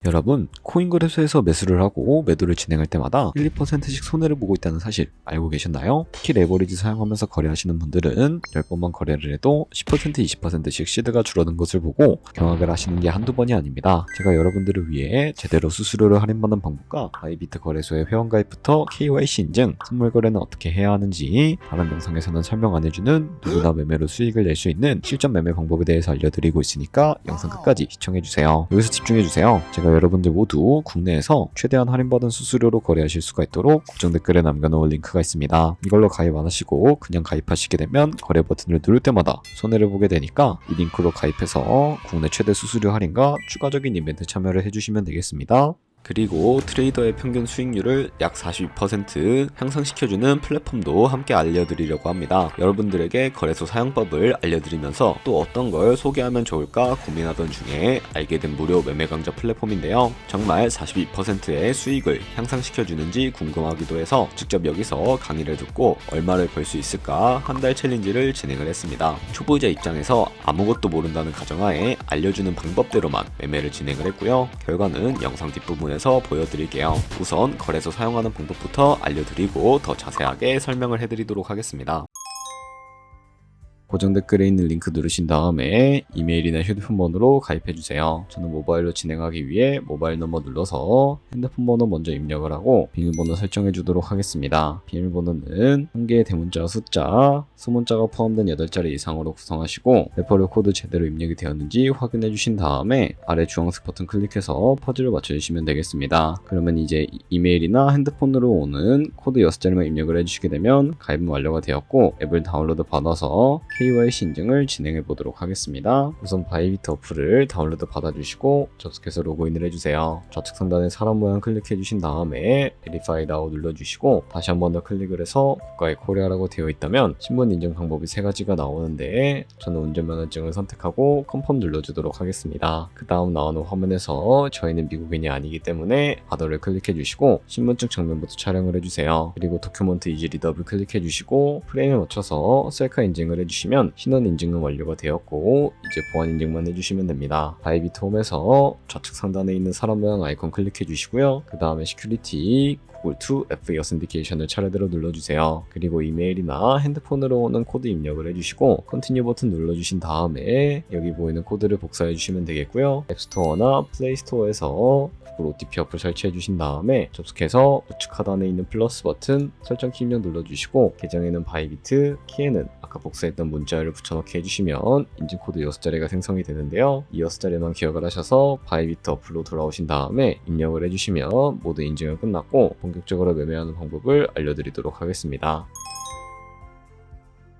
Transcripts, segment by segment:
여러분, 코인 거래소에서 매수를 하고 매도를 진행할 때마다 1, 2%씩 손해를 보고 있다는 사실 알고 계셨나요? 특히 레버리지 사용하면서 거래하시는 분들은 10번만 거래를 해도 10%, 20%씩 시드가 줄어든 것을 보고 경악을 하시는 게 한두 번이 아닙니다. 제가 여러분들을 위해 제대로 수수료를 할인받는 방법과 바이비트 거래소의 회원가입부터 KYC 인증, 선물 거래는 어떻게 해야 하는지 다른 영상에서는 설명 안 해주는 누구나 매매로 수익을 낼 수 있는 실전 매매 방법에 대해서 알려드리고 있으니까 영상 끝까지 시청해주세요. 여기서 집중해주세요. 제가 여러분들 모두 국내에서 최대한 할인받은 수수료로 거래하실 수가 있도록 고정 댓글에 남겨놓은 링크가 있습니다. 이걸로 가입 안 하시고 그냥 가입하시게 되면 거래 버튼을 누를 때마다 손해를 보게 되니까 이 링크로 가입해서 국내 최대 수수료 할인과 추가적인 이벤트 참여를 해주시면 되겠습니다. 그리고 트레이더의 평균 수익률을 약 42% 향상시켜주는 플랫폼도 함께 알려드리려고 합니다. 여러분들에게 거래소 사용법을 알려드리면서 또 어떤 걸 소개하면 좋을까 고민하던 중에 알게 된 무료 매매 강좌 플랫폼인데요. 정말 42%의 수익을 향상시켜주는지 궁금하기도 해서 직접 여기서 강의를 듣고 얼마를 벌 수 있을까 한 달 챌린지를 진행을 했습니다. 초보자 입장에서 아무것도 모른다는 가정하에 알려주는 방법대로만 매매를 진행을 했고요. 결과는 영상 뒷부분에 에서 보여드릴게요. 우선 거래소 사용하는 방법부터 알려드리고 더 자세하게 설명을 해드리도록 하겠습니다. 고정 댓글에 있는 링크 누르신 다음에 이메일이나 휴대폰 번호로 가입해주세요. 저는 모바일로 진행하기 위해 모바일 넘버 눌러서 핸드폰 번호 먼저 입력을 하고 비밀번호 설정해주도록 하겠습니다. 비밀번호는 한 개의 대문자 숫자, 소문자가 포함된 8자리 이상으로 구성하시고 레퍼럴 코드 제대로 입력이 되었는지 확인해주신 다음에 아래 주황색 버튼 클릭해서 퍼즐을 맞춰주시면 되겠습니다. 그러면 이제 이메일이나 핸드폰으로 오는 코드 6자리만 입력을 해주시게 되면 가입은 완료가 되었고 앱을 다운로드 받아서 KYC 인증을 진행해 보도록 하겠습니다. 우선 바이비트 어플을 다운로드 받아주시고 접속해서 로그인을 해주세요. 좌측 상단에 사람 모양 클릭해 주신 다음에 Verify Now 눌러주시고 다시 한 번 더 클릭을 해서 국가의 코리아라고 되어 있다면 신분 인증 방법이 3가지가 나오는데 저는 운전면허증을 선택하고 컨펌 눌러주도록 하겠습니다. 그 다음 나오는 화면에서 저희는 미국인이 아니기 때문에 바더를 클릭해 주시고 신분증 정면부터 촬영을 해주세요. 그리고 도큐먼트 이지 리더블 클릭해 주시고 프레임에 맞춰서 셀카 인증을 해주시면 신원 인증은 완료가 되었고 이제 보안 인증만 해주시면 됩니다. 바이비트 홈에서 좌측 상단에 있는 사람 모양 아이콘 클릭해 주시고요. 그 다음에 시큐리티 Google2 FA 어센티케이션을 차례대로 눌러주세요. 그리고 이메일이나 핸드폰으로 오는 코드 입력을 해주시고 컨티뉴 버튼 눌러주신 다음에 여기 보이는 코드를 복사해 주시면 되겠고요. 앱스토어나 플레이스토어에서 구글 OTP 어플 설치해 주신 다음에 접속해서 우측 하단에 있는 플러스 버튼 설정 키 입력 눌러주시고 계정에는 바이비트, 키에는 아까 복사했던 문자를 붙여넣기 해주시면 인증코드 6자리가 생성이 되는데요. 이 6자리만 기억을 하셔서 바이비트 어플로 돌아오신 다음에 입력을 해주시면 모두 인증은 끝났고 본격적으로 매매하는 방법을 알려드리도록 하겠습니다.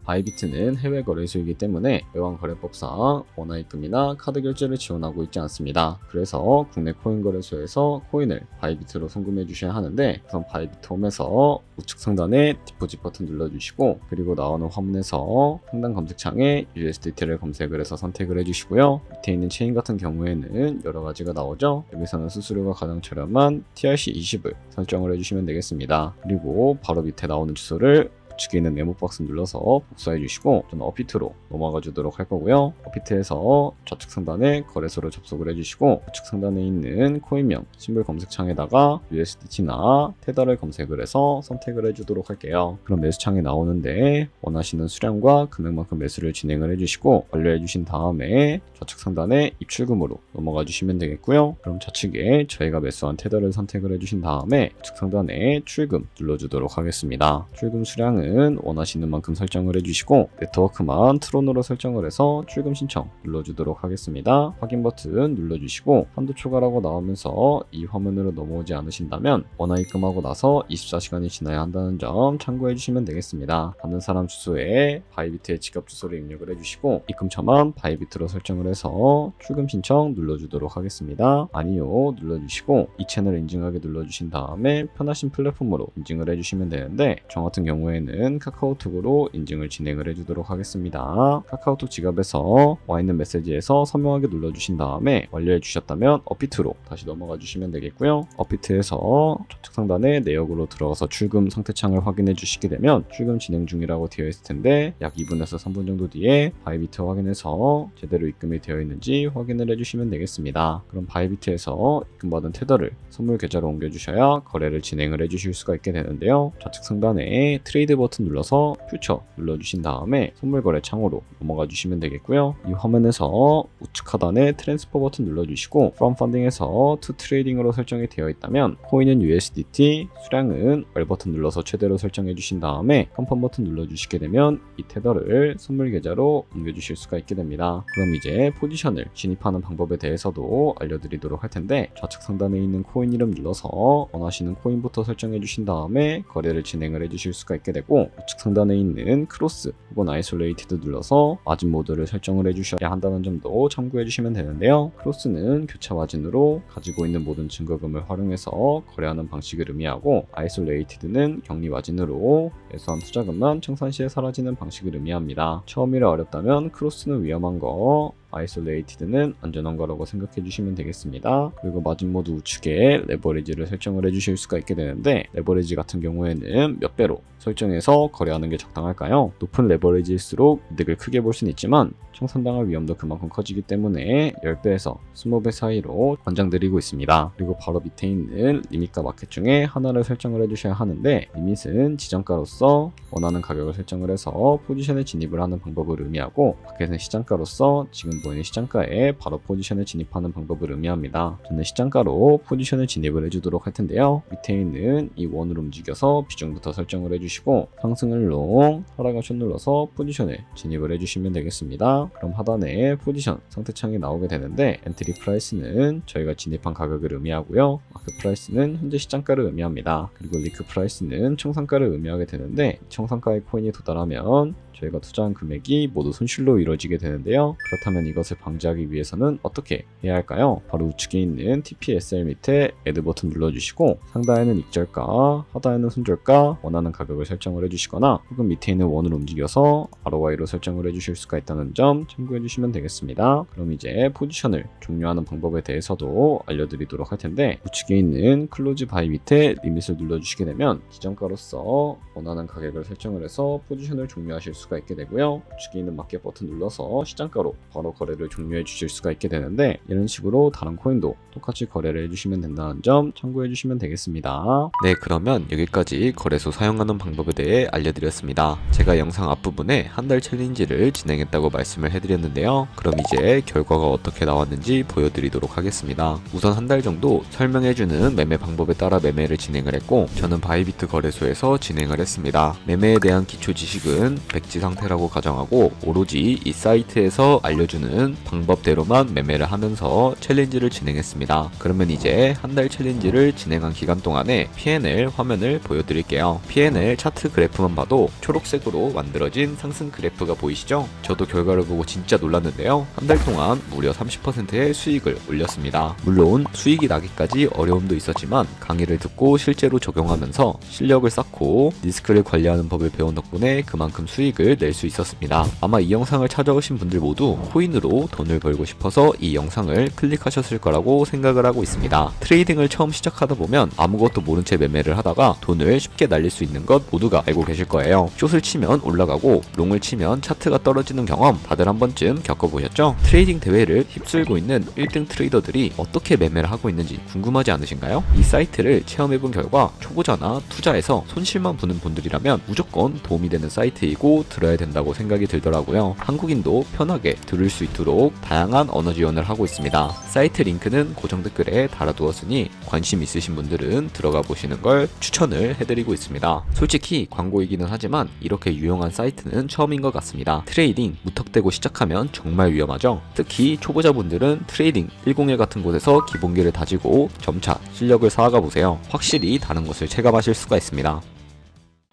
바이비트는 해외 거래소이기 때문에 외환거래법상 원화입금이나 카드 결제를 지원하고 있지 않습니다. 그래서 국내 코인 거래소에서 코인을 바이비트로 송금해 주셔야 하는데 우선 바이비트 홈에서 우측 상단에 디포짓 버튼 눌러주시고 그리고 나오는 화면에서 상단 검색창에 USDT를 검색을 해서 선택을 해주시고요. 밑에 있는 체인 같은 경우에는 여러 가지가 나오죠. 여기서는 수수료가 가장 저렴한 TRC20을 설정을 해주시면 되겠습니다. 그리고 바로 밑에 나오는 주소를 우측에 있는 네모 박스 눌러서 복사해 주시고 저는 어피트로 넘어가 주도록 할 거고요. 어피트에서 좌측 상단에 거래소를 접속을 해주시고 우측 상단에 있는 코인명 심볼 검색창에다가 USDT나 테더를 검색을 해서 선택을 해주도록 할게요. 그럼 매수창에 나오는데 원하시는 수량과 금액만큼 매수를 진행을 해주시고 완료해 주신 다음에 좌측 상단에 입출금으로 넘어가 주시면 되겠고요. 그럼 좌측에 저희가 매수한 테더를 선택을 해주신 다음에 우측 상단에 출금 눌러주도록 하겠습니다. 출금 수량은 원하시는 만큼 설정을 해주시고 네트워크만 트론으로 설정을 해서 출금 신청 눌러주도록 하겠습니다. 확인 버튼 눌러주시고 한도 초과라고 나오면서 이 화면으로 넘어오지 않으신다면 원화 입금하고 나서 24시간이 지나야 한다는 점 참고해 주시면 되겠습니다. 받는 사람 주소에 바이비트의 지갑 주소를 입력을 해주시고 입금처만 바이비트로 설정을 해서 출금 신청 눌러주도록 하겠습니다. 아니요 눌러주시고 이 채널 인증하게 눌러주신 다음에 편하신 플랫폼으로 인증을 해주시면 되는데 저 같은 경우에는 저는 카카오톡으로 인증을 진행을 해주도록 하겠습니다. 카카오톡 지갑에서 와있는 메시지에서 선명하게 눌러주신 다음에 완료해 주셨다면 업비트로 다시 넘어가 주시면 되겠고요. 업비트에서 좌측 상단에 내역으로 들어가서 출금 상태창을 확인해 주시게 되면 출금 진행 중이라고 되어 있을 텐데 약 2분에서 3분 정도 뒤에 바이비트 확인해서 제대로 입금이 되어 있는지 확인을 해주시면 되겠습니다. 그럼 바이비트에서 입금받은 테더를 선물 계좌로 옮겨주셔야 거래를 진행을 해주실 수가 있게 되는데요. 좌측 상단에 트레이드 버튼 눌러서 퓨처 눌러주신 다음에 선물 거래 창으로 넘어가 주시면 되겠고요. 이 화면에서 우측 하단에 트랜스퍼 버튼 눌러주시고 From Funding에서 To Trading으로 설정이 되어 있다면 코인은 USDT, 수량은 월 버튼 눌러서 최대로 설정해 주신 다음에 컨펌 버튼 눌러주시게 되면 이 테더를 선물 계좌로 옮겨주실 수가 있게 됩니다. 그럼 이제 포지션을 진입하는 방법에 대해서도 알려드리도록 할 텐데 좌측 상단에 있는 코인 이름 눌러서 원하시는 코인부터 설정해 주신 다음에 거래를 진행을 해주실 수가 있게 되고 우측 상단에 있는 크로스 혹은 아이솔레이티드 눌러서 마진 모드를 설정을 해주셔야 한다는 점도 참고해 주시면 되는데요. 크로스는 교차 마진으로 가지고 있는 모든 증거금을 활용해서 거래하는 방식을 의미하고 아이솔레이티드는 격리 마진으로 예수한 투자금만 청산 시에 사라지는 방식을 의미합니다. 처음이라 어렵다면 크로스는 위험한 거, 아이솔레이티드는 안전한 거라고 생각해 주시면 되겠습니다. 그리고 마진 모드 우측에 레버리지를 설정을 해주실 수가 있게 되는데 레버리지 같은 경우에는 몇 배로 설정해서 거래하는 게 적당할까요? 높은 레버리지일수록 이득을 크게 볼 수는 있지만 청산당할 위험도 그만큼 커지기 때문에 10배에서 20배 사이로 권장드리고 있습니다. 그리고 바로 밑에 있는 리밋과 마켓 중에 하나를 설정을 해주셔야 하는데 리밋은 지정가로서 원하는 가격을 설정을 해서 포지션에 진입을 하는 방법을 의미하고 마켓은 시장가로서 지금 보이는 시장가에 바로 포지션에 진입하는 방법을 의미합니다. 저는 시장가로 포지션에 진입을 해주도록 할 텐데요. 밑에 있는 이 원으로 움직여서 비중부터 설정을 해주시고 상승을 롱, 하락을 숏 눌러서 포지션에 진입을 해주시면 되겠습니다. 그럼 하단에 포지션 상태창이 나오게 되는데 엔트리 프라이스는 저희가 진입한 가격을 의미하고요. 마켓 프라이스는 현재 시장가를 의미합니다. 그리고 리크 프라이스는 청산가를 의미하게 되는데 청산가의 코인이 도달하면 저희가 투자한 금액이 모두 손실로 이루어지게 되는데요. 그렇다면 이것을 방지하기 위해서는 어떻게 해야 할까요? 바로 우측에 있는 TPSL 밑에 Add 버튼 눌러주시고 상단에는 익절가, 하단에는 손절가 원하는 가격을 설정을 해주시거나 혹은 밑에 있는 원을 움직여서 ROI로 설정을 해주실 수가 있다는 점 참고해 주시면 되겠습니다. 그럼 이제 포지션을 종료하는 방법에 대해서도 알려드리도록 할 텐데 우측에 있는 클로즈 바이 밑에 리밋을 눌러주시게 되면 지정가로서 원하는 가격을 설정을 해서 포지션을 종료하실 수가 있게 되고요. 우측에 있는 마켓 버튼 눌러서 시장가로 바로 거래를 종료해 주실 수가 있게 되는데 이런 식으로 다른 코인도 똑같이 거래를 해주시면 된다는 점 참고해 주시면 되겠습니다. 네, 그러면 여기까지 거래소 사용하는 방법에 대해 알려드렸습니다. 제가 영상 앞부분에 한 달 챌린지를 진행했다고 말씀을 해드렸는데요. 그럼 이제 결과가 어떻게 나왔는지 보여드리도록 하겠습니다. 우선 한 달 정도 설명해주는 매매 방법에 따라 매매를 진행을 했고 저는 바이비트 거래소에서 진행을 했습니다. 매매에 대한 기초 지식은 백지 상태라고 가정하고 오로지 이 사이트에서 알려주는 방법대로만 매매를 하면서 챌린지를 진행했습니다. 그러면 이제 한 달 챌린지를 진행한 기간 동안에 P&L 화면을 보여드릴게요. P&L 차트 그래프만 봐도 초록색으로 만들어진 상승 그래프가 보이시죠? 저도 결과를 보고 진짜 놀랐는데요. 한 달 동안 무려 30%의 수익을 올렸습니다. 물론 수익이 나기까지 어려움도 있었지만 강의를 듣고 실제로 적용하면서 실력을 쌓고 리스크를 관리하는 법을 배운 덕분에 그만큼 수익을 낼 수 있었습니다. 아마 이 영상을 찾아오신 분들 모두 코인으로 돈을 벌고 싶어서 이 영상을 클릭하셨을 거라고 생각을 하고 있습니다. 트레이딩을 처음 시작하다 보면 아무것도 모른 채 매매를 하다가 돈을 쉽게 날릴 수 있는 것 모두가 알고 계실 거예요. 숏을 치면 올라가고 롱을 치면 차트가 떨어지는 경험 다들 한 번쯤 겪어보셨죠? 트레이딩 대회를 휩쓸고 있는 1등 트레이더들이 어떻게 매매를 하고 있는지 궁금하지 않으신가요? 이 사이트를 체험해본 결과 초보자나 투자에서 손실만 보는 분들이라면 무조건 도움이 되는 사이트이고 들어야 된다고 생각이 들더라고요. 한국인도 편하게 들을 수 있도록 다양한 언어 지원을 하고 있습니다. 사이트 링크는 고정 댓글에 달아두었으니 관심 있으신 분들은 들어가 보시는 걸 추천을 해드리고 있습니다. 솔직히 광고이기는 하지만 이렇게 유용한 사이트는 처음인 것 같습니다. 트레이딩 무턱대고 시작하면 정말 위험하죠. 특히 초보자분들은 트레이딩 101 같은 곳에서 기본기를 다지고 점차 실력을 쌓아가 보세요. 확실히 다른 것을 체감하실 수가 있습니다.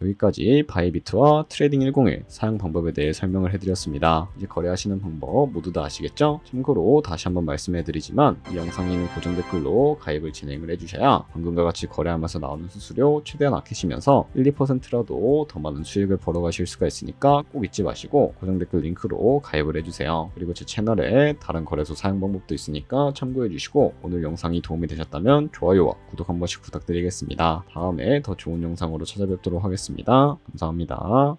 여기까지 바이비트와 트레이딩 101 사용 방법에 대해 설명을 해드렸습니다. 이제 거래하시는 방법 모두 다 아시겠죠? 참고로 다시 한번 말씀해드리지만 이 영상에 있는 고정 댓글로 가입을 진행을 해주셔야 방금과 같이 거래하면서 나오는 수수료 최대한 아끼시면서 1, 2%라도 더 많은 수익을 벌어가실 수가 있으니까 꼭 잊지 마시고 고정 댓글 링크로 가입을 해주세요. 그리고 제 채널에 다른 거래소 사용 방법도 있으니까 참고해주시고 오늘 영상이 도움이 되셨다면 좋아요와 구독 한 번씩 부탁드리겠습니다. 다음에 더 좋은 영상으로 찾아뵙도록 하겠습니다. 감사합니다.